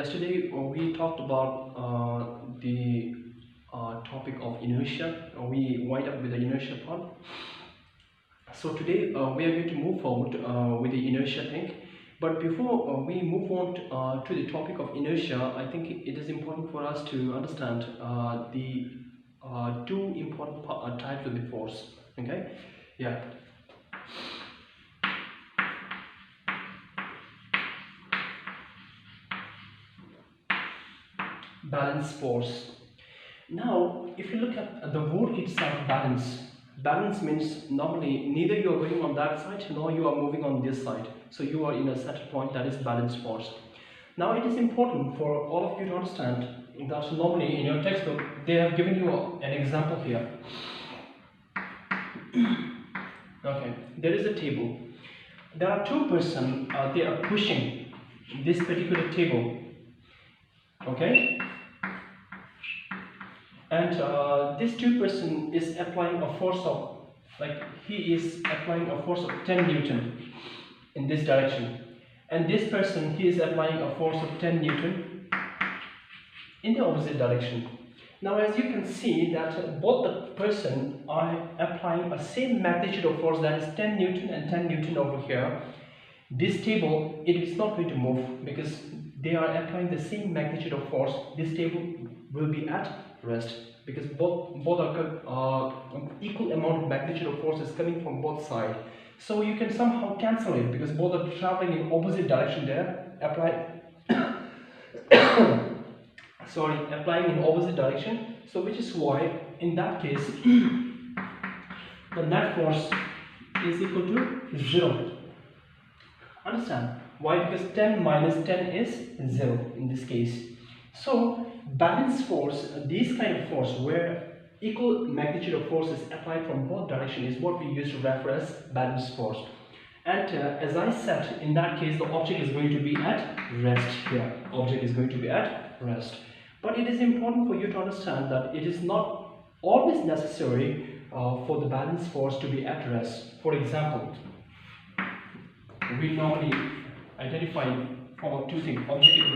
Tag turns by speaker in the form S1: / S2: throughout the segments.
S1: Yesterday we talked about the topic of inertia. We wind up with the inertia part. So today we are going to move forward with the inertia thing. But before we move on to the topic of inertia, I think it is important for us to understand the two important types of the force. Okay, yeah. Balance force. Now, if you look at the word itself, balance means normally neither you are going on that side nor you are moving on this side. So you are in a set point, that is balance force. Now, it is important for all of you to understand that normally in your textbook they have given you an example here. Okay, there is a table. There are two persons, they are pushing this particular table. Okay, and this two person is applying a force of, like, he is applying a force of 10 Newton in this direction, and this person, he is applying a force of 10 Newton in the opposite direction. Now, as you can see that both the person are applying a same magnitude of force, that is 10 Newton and 10 Newton over here. This table, it is not going to move because they are applying the same magnitude of force. This table will be at rest because both are equal amount of magnitude of force is coming from both sides. So you can somehow cancel it because both are traveling in opposite direction there. Applying in opposite direction. So which is why in that case the net force is equal to 0. Understand? Why? Because 10 minus 10 is 0 in this case. So balance force, this kind of force where equal magnitude of force is applied from both directions is what we use to refer as balance force. And as I said, in that case the object is going to be at rest here. Object is going to be at rest. But it is important for you to understand that it is not always necessary for the balance force to be at rest. For example, we normally identify for two things: object at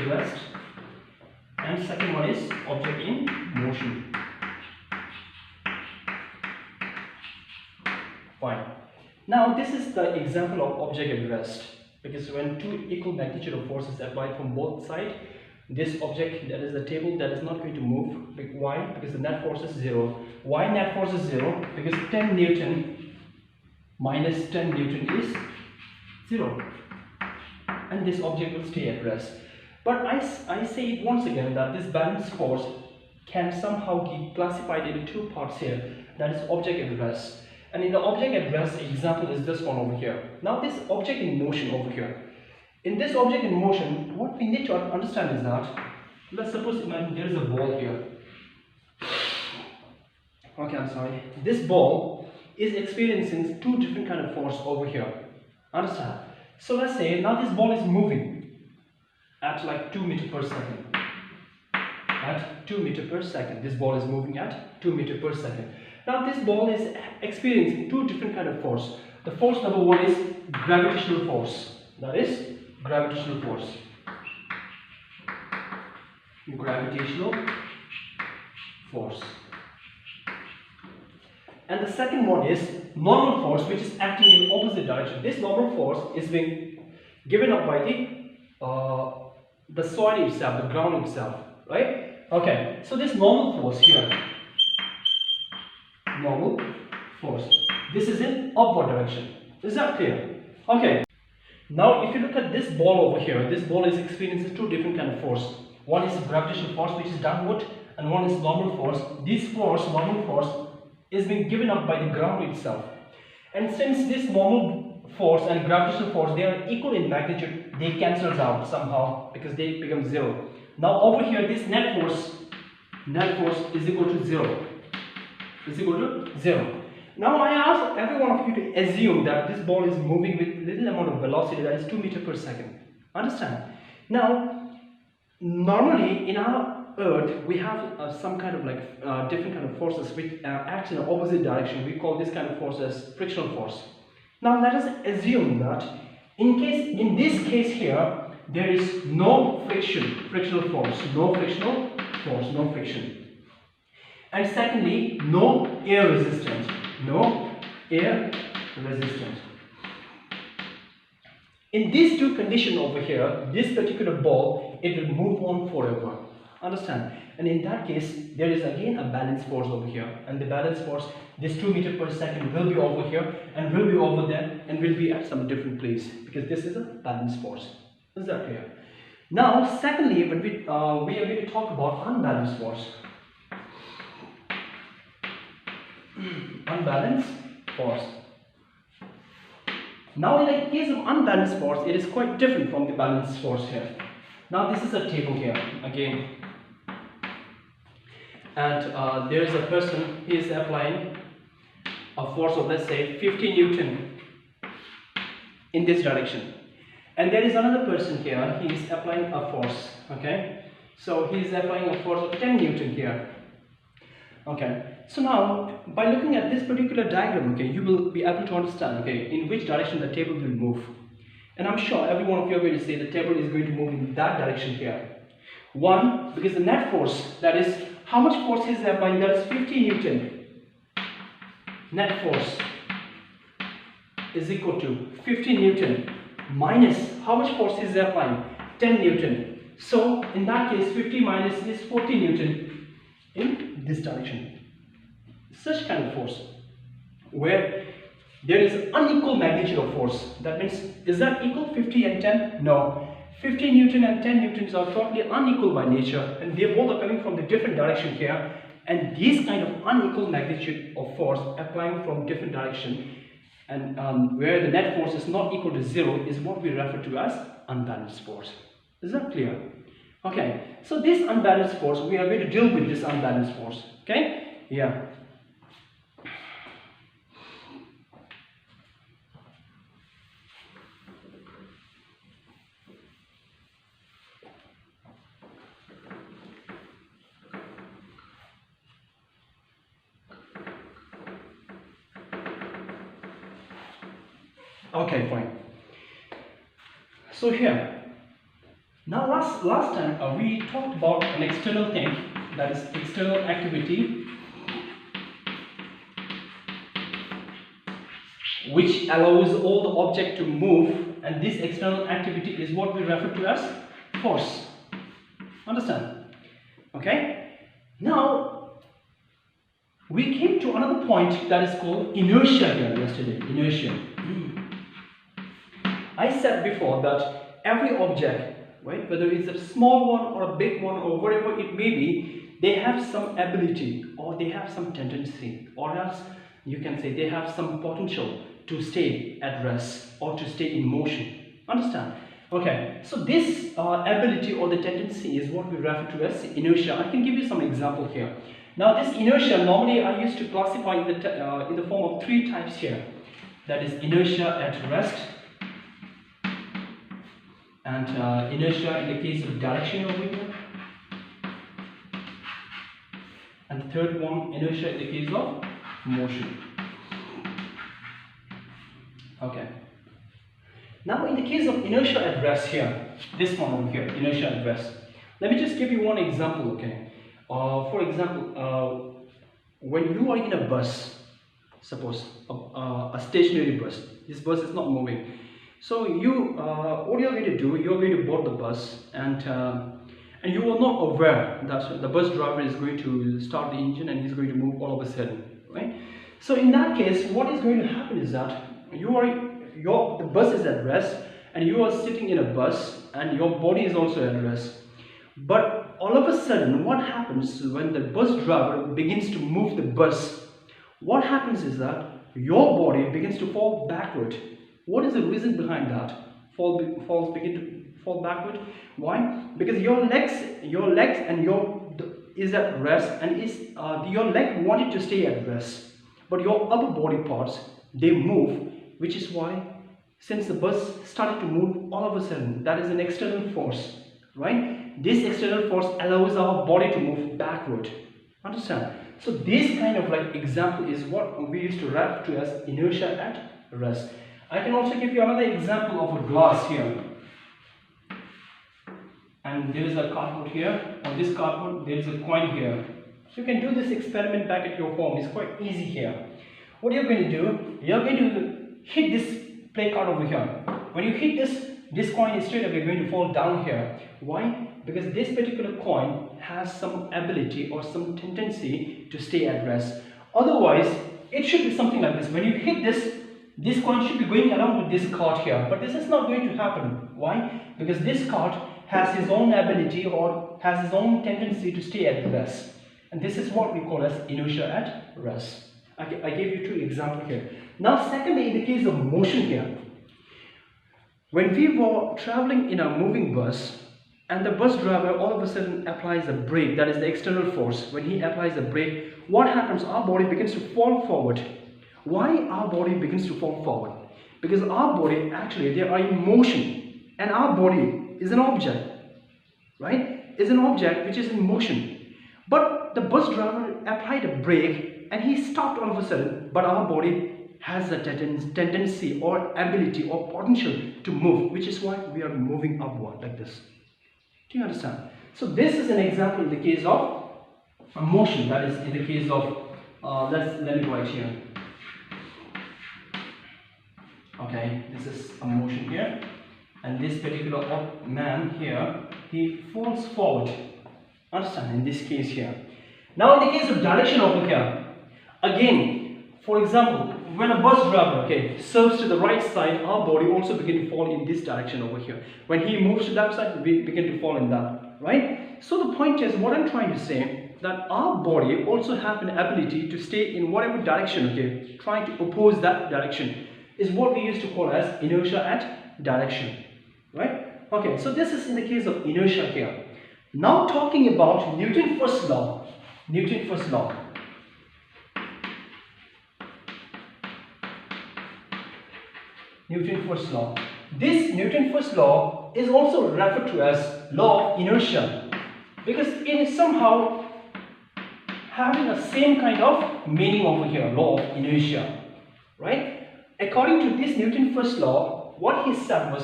S1: rest, and second one is object in motion. Fine. Now this is the example of object at rest, because when two equal magnitude of force is applied from both sides, this object, that is the table, that is not going to move. Why? Because the net force is 0. Why net force is 0? Because 10 Newton minus 10 Newton is 0. And this object will stay at rest. But I say it once again that this balance force can somehow be classified into two parts here. That is object at rest. And in the object at rest example is this one over here. Now this object in motion over here. In this object in motion, what we need to understand is that, let's suppose imagine there is a ball here. Okay, I'm sorry. This ball is experiencing two different kind of force over here. Understand? So let's say now this ball is moving at like 2 meters per second. At 2 meters per second. This ball is moving at 2 meters per second. Now this ball is experiencing two different kind of force. The force number one is gravitational force. That is gravitational force. Gravitational force. And the second one is normal force, which is acting in opposite direction. This normal force is being given up by the soil itself, the ground itself, right? Okay, so this normal force here, normal force, this is in upward direction. Is that clear? Okay. Now, if you look at this ball over here, this ball is experiencing two different kind of force. One is gravitational force, which is downward, and one is normal force. This force, normal force, is being given up by the ground itself. And since this normal force and gravitational force, they are equal in magnitude, they cancel out somehow because they become 0. Now over here, this net force is equal to 0. Is equal to 0. Now I ask every one of you to assume that this ball is moving with little amount of velocity, that is 2 meters per second. Understand? Now, normally in our Earth, we have some kind of like different kind of forces which act in the opposite direction. We call this kind of force as frictional force. Now let us assume that in this case here, there is no frictional force, no friction. And secondly, no air resistance. In these two conditions over here, this particular ball, it will move on forever. Understand? And in that case, there is again a balance force over here. And the balance force, this 2 meters per second will be over here and will be over there and will be at some different place, because this is a balance force. Is that clear? Now, secondly, when we are going to talk about unbalanced force. Unbalanced force. Now, in the case of unbalanced force, it is quite different from the balanced force here. Now, this is a table here again, and there is a person, he is applying a force of, let's say, 50 Newton in this direction, and there is another person here, he is applying a force, okay, so he is applying a force of 10 Newton here. Okay, so now by looking at this particular diagram, okay, you will be able to understand, okay, in which direction the table will move. And I'm sure every one of you are going to say the table is going to move in that direction here. One, because the net force, that is how much force is applying, that is 50 Newton. Net force is equal to 50 Newton minus how much force is applying, 10 Newton. So in that case, 50 minus is 40 Newton in this direction. Such kind of force where there is unequal magnitude of force. That means, is that equal 50 and 10? No. 50 Newton and 10 Newtons are totally unequal by nature, and they both are coming from the different direction here. And this kind of unequal magnitude of force applying from different direction, and where the net force is not equal to 0, is what we refer to as unbalanced force. Is that clear? Okay, so this unbalanced force, we are going to deal with this unbalanced force. Okay, yeah. Okay, fine. So here, now last time we talked about an external thing, that is external activity, which allows all the object to move, and this external activity is what we refer to as force. Understand? Okay? Now, we came to another point that is called inertia here yesterday. Inertia. I said before that every object, right, whether it's a small one or a big one or whatever it may be, they have some ability or they have some tendency, or else you can say they have some potential to stay at rest or to stay in motion. Understand? Okay, so this ability or the tendency is what we refer to as inertia. I can give you some example here. Now this inertia, normally I used to classify in the form of 3 types here. That is inertia at rest, and inertia in the case of direction over here, and the third one, inertia in the case of motion. Okay. Now in the case of inertia at rest here, this one over here, inertia at rest. Let me just give you one example, okay. For example, when you are in a bus, suppose a stationary bus, this bus is not moving. So you, what you're going to do, you're going to board the bus, and you are not aware that the bus driver is going to start the engine and he's going to move all of a sudden, right? So in that case, what is going to happen is that the bus is at rest, and you are sitting in a bus, and your body is also at rest. But all of a sudden, what happens when the bus driver begins to move the bus? What happens is that your body begins to fall backward. What is the reason behind that? Begin to fall backward. Why? Because your legs and is at rest, and your leg wanted to stay at rest, but your upper body parts, they move, which is why, since the bus started to move all of a sudden, that is an external force, right? This external force allows our body to move backward. Understand? So this kind of like example is what we used to refer to as inertia at rest. I can also give you another example of a glass here. And there is a cardboard here. On this cardboard, there is a coin here. So you can do this experiment back at your home. It's quite easy here. What you're going to do, you're going to hit this play card over here. When you hit this coin is straight away going to fall down here. Why? Because this particular coin has some ability or some tendency to stay at rest. Otherwise, it should be something like this. When you hit this coin should be going along with this card here. But this is not going to happen. Why? Because this card has his own ability or has his own tendency to stay at rest. And this is what we call as inertia at rest. I gave you two examples here. Now, secondly, in the case of motion here, when we were traveling in a moving bus and the bus driver all of a sudden applies a brake, that is the external force, when he applies a brake, what happens? Our body begins to fall forward. Why our body begins to fall forward? Because our body, actually, they are in motion, and our body is an object, right? Is an object which is in motion. But the bus driver applied a brake and he stopped all of a sudden, but our body has a tendency or ability or potential to move, which is why we are moving upward like this. Do you understand? So this is an example in the case of a motion, that is in the case of, let me write here. Okay, this is a motion here, and this particular man here, he falls forward. Understand? In this case here. Now in the case of direction over here, again, for example, when a bus driver, okay, serves to the right side, our body also begin to fall in this direction over here. When he moves to that side, we begin to fall in that, right? So the point is, what I'm trying to say, that our body also have an ability to stay in whatever direction, okay, trying to oppose that direction, is what we used to call as inertia at direction, right? Okay, so this is in the case of inertia here. Now talking about Newton's first law. Newton's first law. Newton's first law. This Newton's first law is also referred to as law of inertia, because it is somehow having the same kind of meaning over here, law of inertia, right? According to this Newton's first law, what he said was,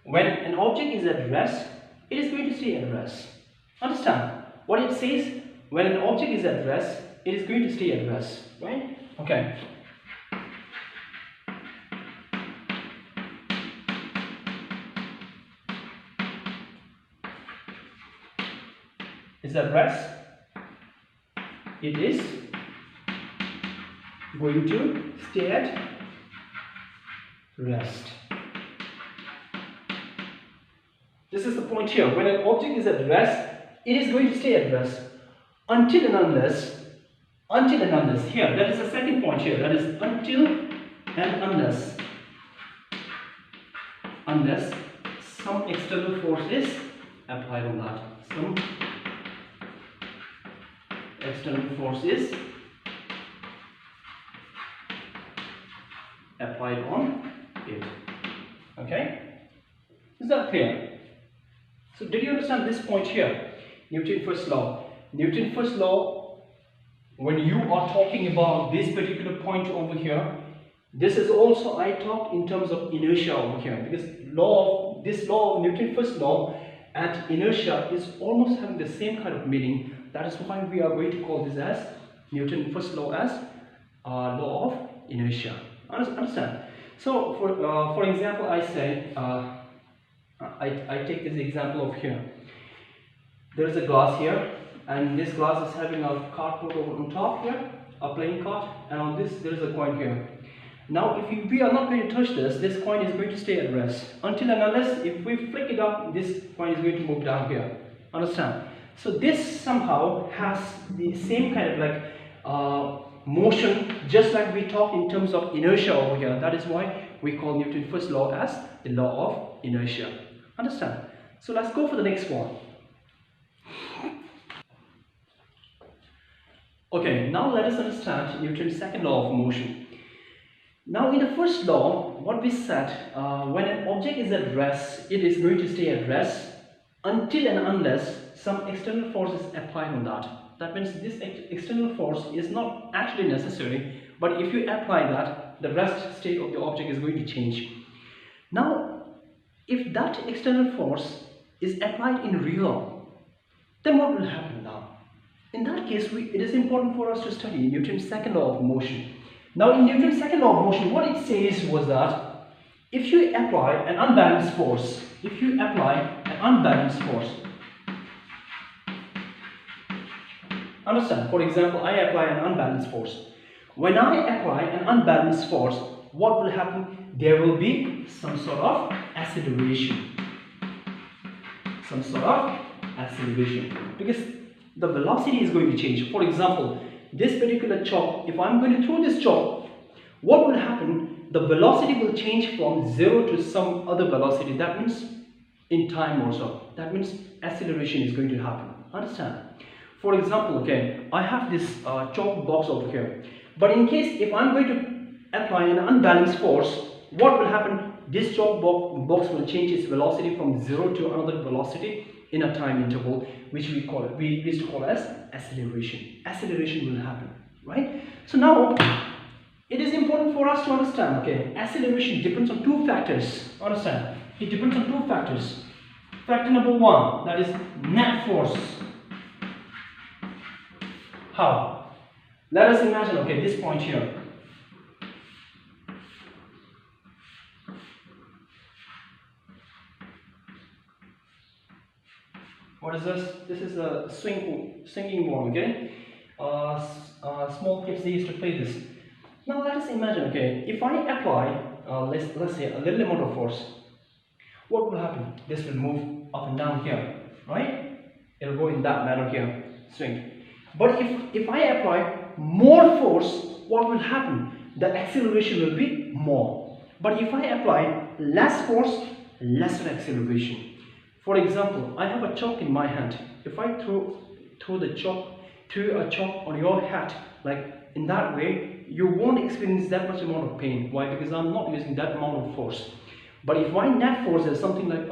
S1: when an object is at rest, it is going to stay at rest. Understand? What it says, when an object is at rest, it is going to stay at rest, right? Okay. Is at rest, it is going to stay at rest. This is the point here. When an object is at rest, it is going to stay at rest until and unless, here, that is the second point here, that is until and unless some external force is applied on that. Some external force is applied on it. Okay? Is that clear? So did you understand this point here? Newton's first law. Newton's first law, when you are talking about this particular point over here, this is also, I talked in terms of inertia over here, because this law of Newton's first law and inertia is almost having the same kind of meaning. That is why we are going to call this as Newton's first law as law of inertia. Understand? So for example, I say, I take this example of here. There is a glass here, and this glass is having a cardboard over on top here, a playing card, and on this there is a coin here. Now if we are not going to touch this coin is going to stay at rest until and unless if we flick it up, this coin is going to move down here. Understand? So this somehow has the same kind of like motion, just like we talk in terms of inertia over here. That is why we call Newton's first law as the law of inertia. Understand? So let's go for the next one. Okay, now let us understand Newton's second law of motion. Now in the first law, what we said, when an object is at rest, it is going to stay at rest until and unless some external force is applied on that. That means this external force is not actually necessary, but if you apply that, the rest state of the object is going to change. Now, if that external force is applied in real, then what will happen now? In that case, it is important for us to study Newton's second law of motion. Now, in Newton's second law of motion, what it says was that if you apply an unbalanced force, understand, for example, I apply an unbalanced force. When I apply an unbalanced force, what will happen? There will be some sort of acceleration. Because the velocity is going to change. For example, this particular chalk, if I'm going to throw this chalk, what will happen? The velocity will change from 0 to some other velocity. That means in time also. That means acceleration is going to happen. Understand? For example, okay, I have this chalk box over here. But in case if I'm going to apply an unbalanced force, what will happen? This chalk box will change its velocity from 0 to another velocity in a time interval, which we used to call as acceleration. Acceleration will happen, right? So now it is important for us to understand, okay, acceleration depends on two factors. Understand? It depends on two factors. Factor number one, that is net force. How? Let us imagine, okay, this point here. What is this? This is a swinging ball, okay? Small kids, they used to play this. Now let us imagine, okay, if I apply, let's say a little amount of force, what will happen? This will move up and down here, right? It will go in that manner here, swing. But if I apply more force, what will happen? The acceleration will be more. But if I apply less force, lesser acceleration. For example, I have a chalk in my hand. If I throw a chalk on your hat, like in that way, you won't experience that much amount of pain. Why? Because I'm not using that amount of force. But if my net force is something like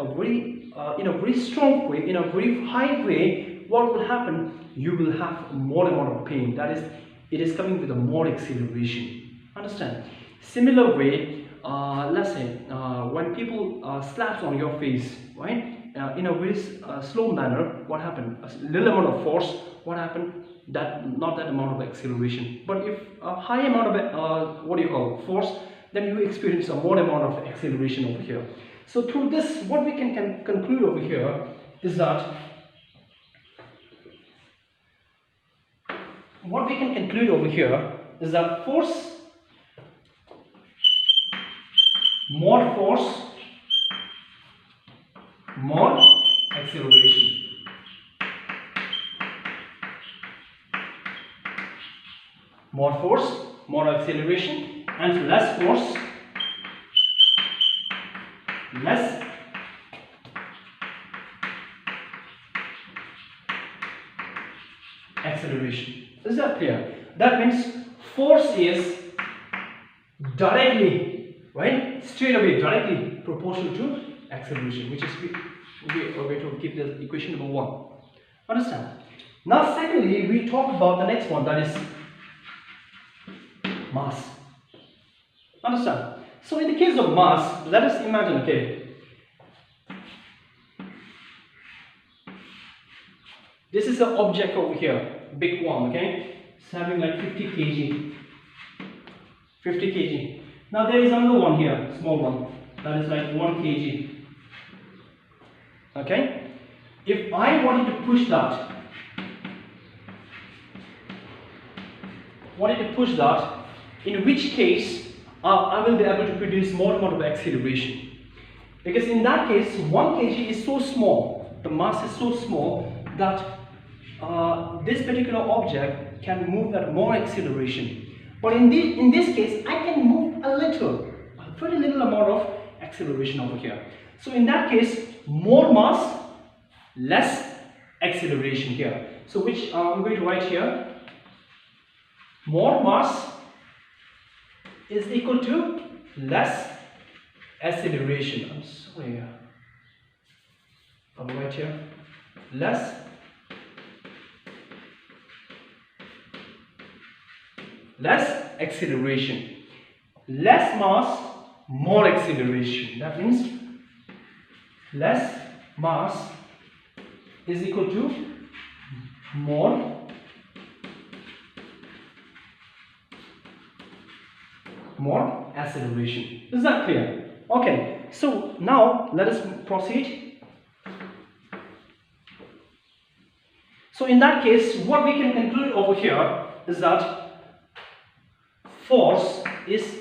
S1: in a very strong way, in a very high way, what will happen? You will have more amount of pain. That is, it is coming with a more acceleration. Understand? Similar way, let's say when people slaps on your face, right? In a very slow manner, what happened? A little amount of force, what happened? Not that amount of acceleration. But if a high amount of force, then you experience a more amount of acceleration over here. So through this, what we can conclude over here is that more force, more acceleration. More force, more acceleration, and less force, less acceleration. Is that clear? That means force is directly, right, straight away, directly proportional to acceleration, which is we are going to keep the equation number 1. Understand? Now, secondly, we talk about the next one, that is mass. Understand? So, in the case of mass, let us imagine, okay, this is an object over here, big one, okay, it's having like 50 kg. 50 kg. Now there is another one here, small one, that is like 1 kg. Okay? If I wanted to push that, in which case I will be able to produce more amount of acceleration. Because in that case, 1 kg is so small, the mass is so small that this particular object can move at more acceleration. But in this case, I can move a very little amount of acceleration over here. So in that case, more mass, less acceleration here. So which I'm going to write here, more mass is equal to less acceleration. I'm sorry, I'll write here, less acceleration. less mass, more acceleration. That means less mass is equal to more acceleration. Is that clear? Okay, so now let us proceed. So in that case, what we can conclude over here is that force is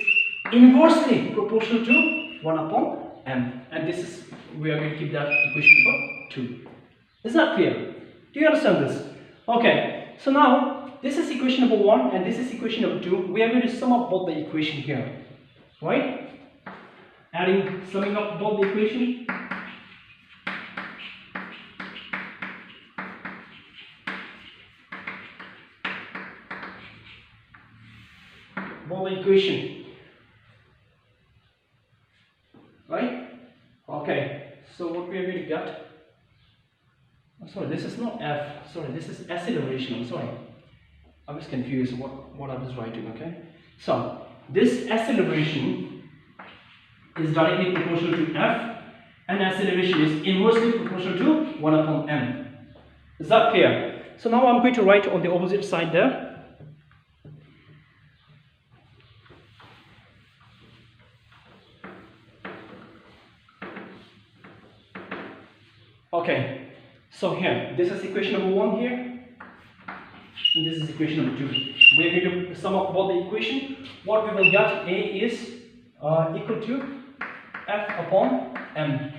S1: inversely proportional to 1 upon m, and this is, we are going to keep that equation number 2. Is that clear? Do you understand this? Okay, so now this is equation number 1 and this is equation number 2. We are going to sum up both the equation here, right? Summing up both the equation. Right? Okay, so what we are going to get, sorry, this is not F, sorry, this is acceleration. I'm sorry, I was confused what I was writing. Okay, so this acceleration is directly proportional to F and acceleration is inversely proportional to 1 upon m. Is that clear? So now I'm going to write on the opposite side there. Okay, so here, this is equation number 1 here, and this is equation number 2. We are going to sum up both the equation. What we will get, A is equal to F upon M.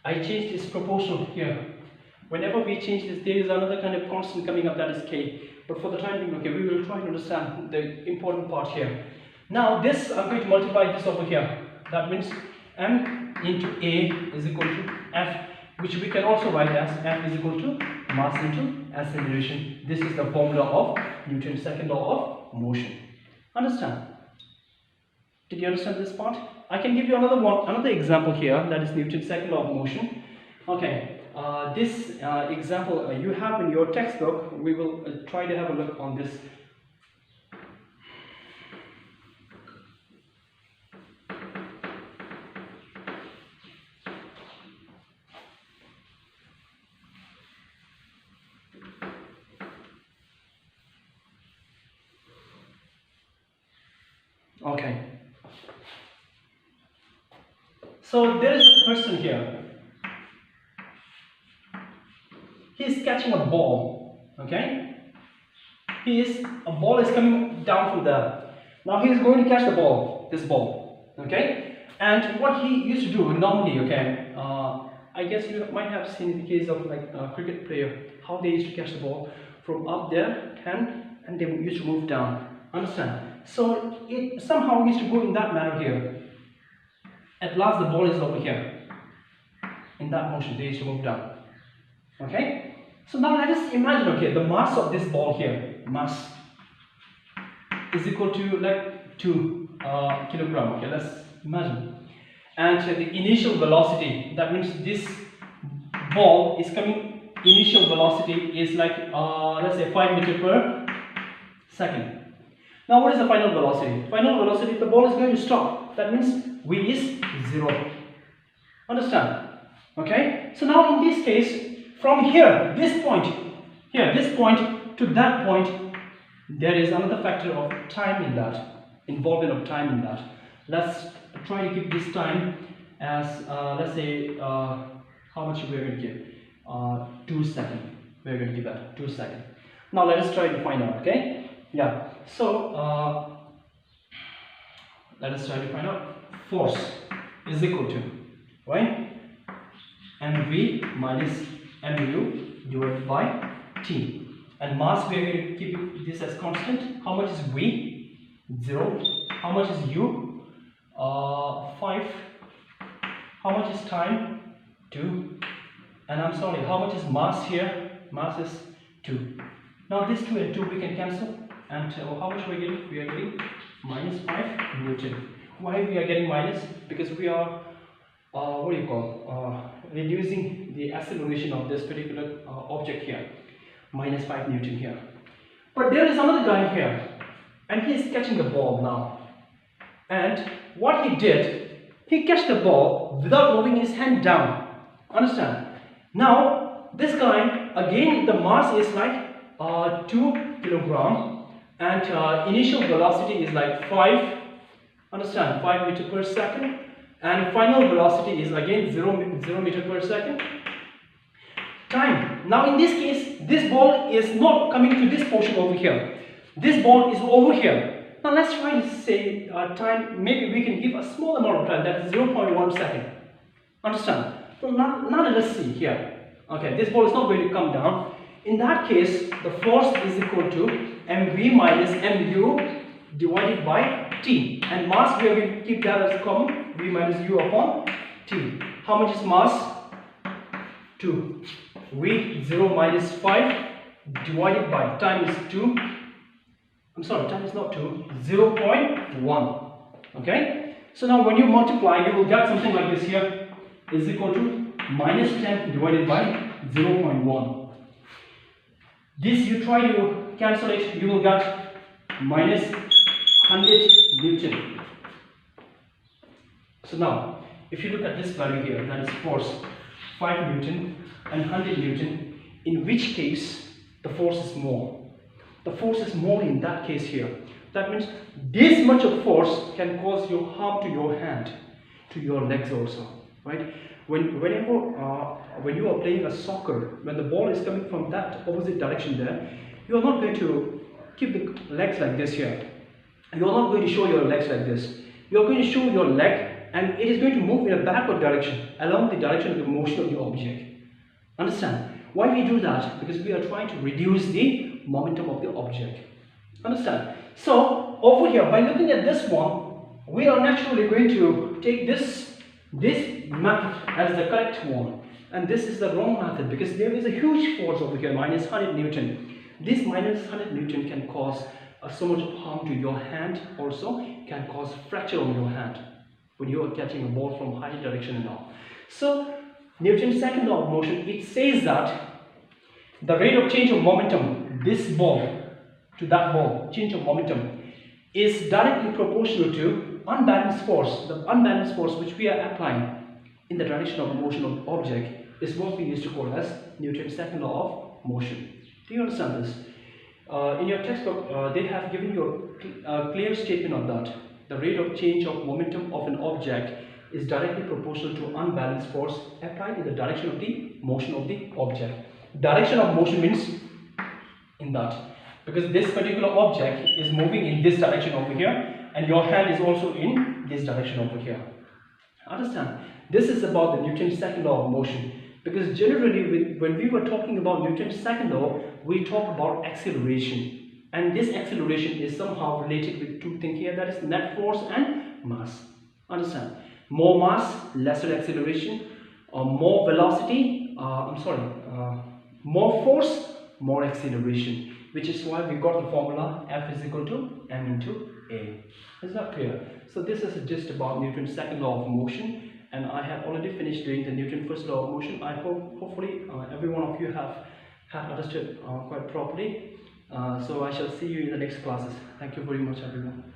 S1: I changed this proportional here. Whenever we change this, there is another kind of constant coming up, that is K. But for the time being, okay, we will try to understand the important part here. Now this, I'm going to multiply this over here. That means M into A is equal to F, which we can also write as F is equal to mass into acceleration. This is the formula of Newton's second law of motion. Understand? Did you understand this part? I can give you another example here, that is Newton's second law of motion. Okay, this example you have in your textbook. We will try to have a look on this. Okay, so there is a person here. He is catching a ball. Okay, a ball is coming down from there. Now he is going to catch the ball, this ball. Okay, and what he used to do normally, okay, I guess you might have seen the case of like a cricket player, how they used to catch the ball from up there and they used to move down. Understand? So it somehow used to go in that manner here. At last the ball is over here. In that motion they used to move down. Okay? So now let us imagine, okay, the mass of this ball here, mass is equal to like 2 kilogram. Okay, let's imagine. And the initial velocity, that means this ball is coming, initial velocity is like let's say 5 meters per second. Now what is the final velocity? Final velocity, the ball is going to stop. That means V is 0. Understand? Okay? So now in this case, from here, this point to that point, there is another factor of time in that, involvement of time in that. Let's try to keep this time as, let's say, how much we are going to give? 2 seconds. We are going to give that 2 seconds. Now let us try to find out, okay? Yeah, so let us try to find out. Force is equal to, right, mv minus mu divided by t, and mass we are going to keep this as constant. How much is v? 0. How much is u? 5. How much is time? 2. And I'm sorry, how much is mass here? Mass is 2. Now this 2 and 2 we can cancel. And how much we are getting? We are getting minus 5 Newton. Why we are getting minus? Because we are what do you call, reducing the acceleration of this particular object here. Minus 5 Newton here. But there is another guy here, and he is catching the ball now. And what he did, he catch the ball without moving his hand down. Understand? Now, this guy, again, the mass is like 2 kilogram, and initial velocity is like 5, understand, 5 meter per second, and final velocity is again 0 meter per second. Time. Now in this case, this ball is not coming to this portion over here. This ball is over here. Now let's try to say time. Maybe we can give a small amount of time, that is 0.1 second. Understand? So now let us see here. Okay, this ball is not going to come down. In that case, the force is equal to mv minus mu divided by t. And mass, we are going to keep that as common, v minus u upon t. How much is mass? 2. V 0 minus 5 divided by time is 2. I'm sorry, time is not 2, 0.1. Okay? So now when you multiply, you will get something like this here, is equal to minus 10 divided by 0.1. This you try to cancel it, you will get minus 100 Newton. So now, if you look at this value here, that is force 5 Newton and 100 Newton, in which case the force is more. The force is more in that case here. That means this much of force can cause you harm to your hand, to your legs also, right? When you are playing a soccer, when the ball is coming from that opposite direction there, you are not going to keep the legs like this here. You are not going to show your legs like this. You are going to show your leg, and it is going to move in a backward direction, along the direction of the motion of the object. Understand? Why we do that? Because we are trying to reduce the momentum of the object. Understand? So over here, by looking at this one, we are naturally going to take this method as the correct one, and this is the wrong method, because there is a huge force over here, minus 100 Newton. This minus 100 Newton can cause so much of harm to your hand, also can cause fracture on your hand when you are catching a ball from high direction and all. So Newton's second law of motion, it says that the rate of change of momentum, this ball to that ball, change of momentum, is directly proportional to unbalanced force. The unbalanced force which we are applying in the direction of motion of the object is what we used to call as Newton's second law of motion. Do you understand this? In your textbook, they have given you a clear statement of that. The rate of change of momentum of an object is directly proportional to unbalanced force applied in the direction of the motion of the object. Direction of motion means in that, because this particular object is moving in this direction over here, and your hand is also in this direction over here. Understand? This is about the Newton's second law of motion, because generally when we were talking about Newton's second law, we talk about acceleration, and this acceleration is somehow related with two things here, that is net force and mass. Understand? More mass, lesser acceleration, or more velocity, more force, more acceleration, which is why we got the formula F is equal to m into a. Is that clear? So this is just about Newton's second law of motion, and I have already finished doing the Newton's first law of motion. I hope, hopefully, every one of you have understood quite properly. So I shall see you in the next classes. Thank you very much, everyone.